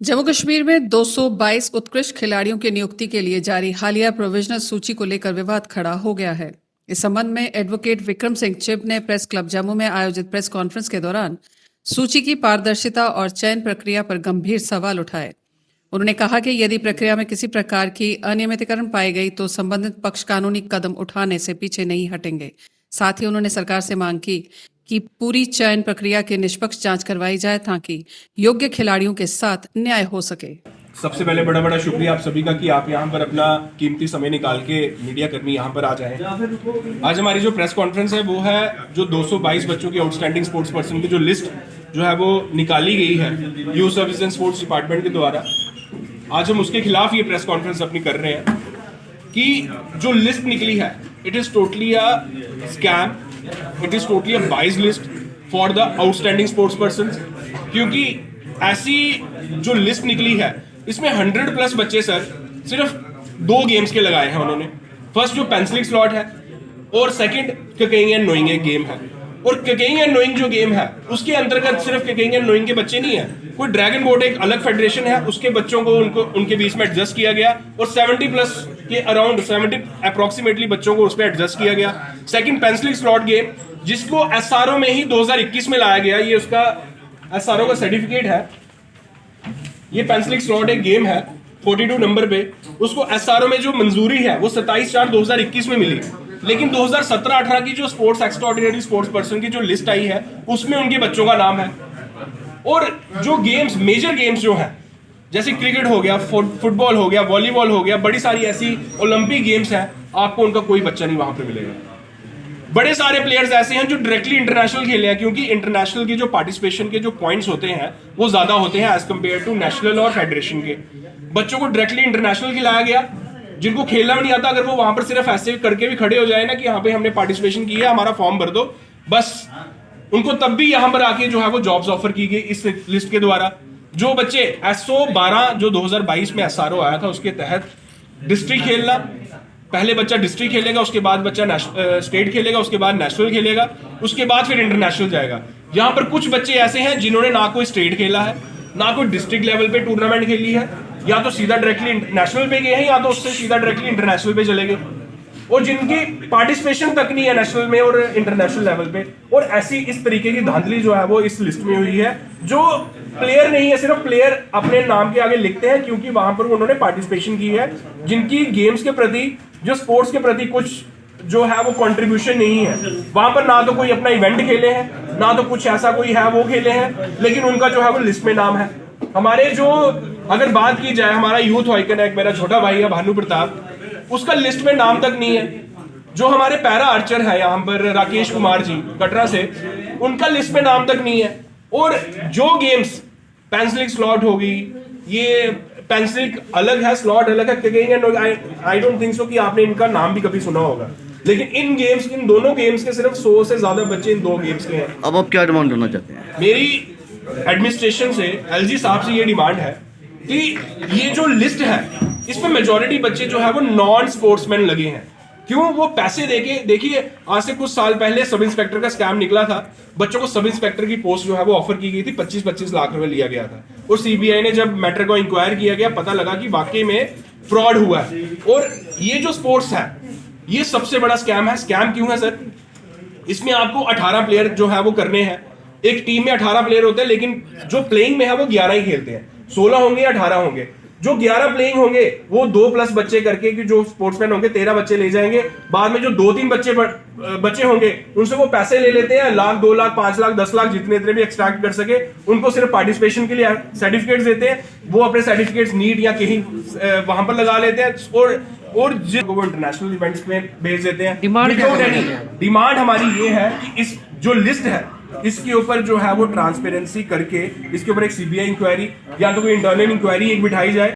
जम्मू कश्मीर में 222 उत्कृष्ट खिलाड़ियों की नियुक्ति के लिए जारी हालिया प्रोविजनल सूची को लेकर विवाद खड़ा हो गया है। इस संबंध में एडवोकेट विक्रम सिंह चिब ने प्रेस क्लब जम्मू में आयोजित प्रेस कॉन्फ्रेंस के दौरान सूची की पारदर्शिता और चयन प्रक्रिया पर गंभीर सवाल उठाए। उन्होंने कहा कि यदि प्रक्रिया में किसी प्रकार की अनियमितकरण पाई गई तो संबंधित पक्ष कानूनी कदम उठाने से पीछे नहीं हटेंगे। साथ ही उन्होंने सरकार से मांग की कि पूरी चयन प्रक्रिया की निष्पक्ष जांच करवाई जाए ताकि योग्य खिलाड़ियों के साथ न्याय हो सके। सबसे पहले बड़ा बड़ा शुक्रिया आप सभी का कि आप यहाँ पर अपना कीमती समय निकाल के मीडिया कर्मी यहाँ पर आ जाएं। आज हमारी जो प्रेस कॉन्फ्रेंस है वो है जो 222 बच्चों की आउटस्टैंडिंग स्पोर्ट्स पर्सन की जो लिस्ट जो है वो निकाली गई है youth service and sports department के द्वारा। आज हम उसके खिलाफ ये प्रेस कॉन्फ्रेंस अपनी कर रहे हैं कि जो लिस्ट निकली है it is totally a scam, it is totally a biased list for the outstanding sports person. क्योंकि ऐसी जो लिस्ट निकली है इसमें 100+ बच्चे सर सिर्फ 2 गेम्स के लगाए हैं उन्होंने। फर्स्ट जो पेंसिलिक स्लॉट है और सेकंड किकिंग एंड नोइंग एक गेम है। और किकिंग एंड नोइंग जो गेम है उसके अंतर्गत सिर्फ किकिंग एंड नोइंग के बच्चे नहीं है, कोई ड्रैगन बोट एक अलग फेडरेशन है उसके बच्चों को उनके बीच में एडजस्ट किया गया और 70+ के अराउंड 70 अप्रोक्सीमेटली बच्चों को उस पर एडजस्ट किया गया। सेकंड पेंसिलिक स्लॉट गेम जिसको एसआरओ में ही 2021 में लाया गया, ये उसका एसआरओ का सर्टिफिकेट है। ये पेंसिलिक स्लॉट एक गेम है 42 नंबर पे, उसको एसआरओ में जो मंजूरी है वो 27/4/2021 में मिली। लेकिन 2017-18 की जो स्पोर्ट्स एक्स्ट्राऑर्डिनरी स्पोर्ट्स पर्सन की जो लिस्ट आई है उसमें उनके बच्चों का नाम है। और जो गेम्स मेजर गेम्स जो हैं जैसे क्रिकेट हो गया, फुटबॉल हो गया, वॉलीबॉल हो गया, बड़ी सारी ऐसी ओलंपिक गेम्स हैं, आपको उनका कोई बच्चा नहीं वहां पे मिलेगा। बड़े सारे प्लेयर्स ऐसे हैं जो डायरेक्टली इंटरनेशनल खेले हैं क्योंकि इंटरनेशनल के जो पार्टिसिपेशन के जो पॉइंट्स होते हैं वो ज्यादा होते हैं एज कंपेयर टू नेशनल और फेडरेशन के। बच्चों को डायरेक्टली इंटरनेशनल खिलाया गया, जिनको खेलना भी नहीं आता अगर वो वहां पर सिर्फ ऐसे करके भी खड़े हो जाए ना कि यहाँ पे हमने पार्टिसिपेशन किया, हमारा फॉर्म भर दो, बस उनको तब भी यहाँ पर आके जो है वो जॉब्स ऑफर की गई इस लिस्ट के द्वारा। जो बच्चे एसओ 12 जो 2022 में एसआरओ आया था उसके तहत डिस्ट्रिक्ट खेलना, पहले बच्चा डिस्ट्रिक्ट खेलेगा, उसके बाद बच्चा स्टेट खेलेगा, उसके बाद नेशनल खेलेगा, उसके बाद फिर इंटरनेशनल जाएगा। यहाँ पर कुछ बच्चे ऐसे हैं जिन्होंने ना कोई स्टेट खेला है, ना कोई डिस्ट्रिक्ट लेवल पे टूर्नामेंट खेली है, या तो सीधा डायरेक्टली नेशनल पे गए हैं या तो उससे सीधा डायरेक्टली इंटरनेशनल पे चले गए, और जिनकी पार्टिसिपेशन तक नहीं है नेशनल में और इंटरनेशनल लेवल पे। और ऐसी इस तरीके की धांधली जो है वो इस लिस्ट में हुई है। जो प्लेयर नहीं है, सिर्फ प्लेयर अपने नाम के आगे लिखते हैं क्योंकि वहां पर उन्होंने पार्टिसिपेशन की है, जिनकी गेम्स के प्रति जो स्पोर्ट्स के प्रति कुछ जो है वो कंट्रीब्यूशन नहीं है। वहां पर ना तो कोई अपना इवेंट खेले हैं, ना तो कुछ ऐसा कोई है वो खेले हैं, लेकिन उनका जो है वो लिस्ट में नाम है। हमारे जो अगर बात की जाए, हमारा यूथ आइकन है, मेरा छोटा भाई है भानु प्रताप, उसका लिस्ट में नाम तक नहीं है। जो हमारे पैरा आर्चर है यहाँ पर राकेश कुमार जी कटरा से, उनका लिस्ट में नाम तक नहीं है। और जो गेम्स पेंसिलिक स्लॉट होगी, ये पेंसिलिक अलग है, स्लॉट अलग है, आई डोंट थिंक सो कि आपने इनका नाम भी कभी सुना होगा। लेकिन इन दोनों गेम्स के सिर्फ 100 से ज्यादा बच्चे इन 2 गेम्स के हैं। अब आप क्या डिमांड करना चाहते हैं? मेरी एडमिनिस्ट्रेशन से, एलजी साहब से ये डिमांड है कि ये जो लिस्ट है इसमें मेजॉरिटी बच्चे जो है वो नॉन स्पोर्ट्समैन लगे हैं। क्यों? वो पैसे देके, देखिए आज से कुछ साल पहले सब इंस्पेक्टर का स्कैम निकला था, बच्चों को सब इंस्पेक्टर की पोस्ट जो है वो ऑफर की गई थी, 25-25 लाख रुपए लिया गया था। और सीबीआई ने जब मैटर को इंक्वायर किया गया, पता लगा कि वाकई में फ्रॉड हुआ है। और ये जो स्पोर्ट्स है ये सबसे बड़ा स्कैम है। स्कैम क्यों है सर? इसमें आपको 18 प्लेयर जो है वो करने हैं। एक टीम में 18 प्लेयर होते हैं, लेकिन जो प्लेइंग में है वो 11 ही खेलते हैं। 16 होंगे या 18 होंगे। जो 11 प्लेइंग होंगे वो 2+ बच्चे करके कि जो स्पोर्ट्समैन होंगे 13 बच्चे ले जाएंगे। बाद में जो 2-3 बच्चे होंगे उनसे वो पैसे ले लेते हैं, 1 लाख, 2 लाख, 5 लाख, 10 लाख, जितने भी एक्सट्रैक्ट कर सके। उनको सिर्फ पार्टिसिपेशन के लिए सर्टिफिकेट्स देते हैं, वो अपने सर्टिफिकेट्स नीट या कहीं वहां पर लगा लेते हैं और जिनको इंटरनेशनल इवेंट्स में भेज देते हैं। डिमांड हमारी ये है कि इस जो लिस्ट है इसके ऊपर जो है वो ट्रांसपेरेंसी करके इसके ऊपर एक सीबीआई इंक्वायरी या तो कोई इंटरनल इंक्वायरी एक बिठाई जाए।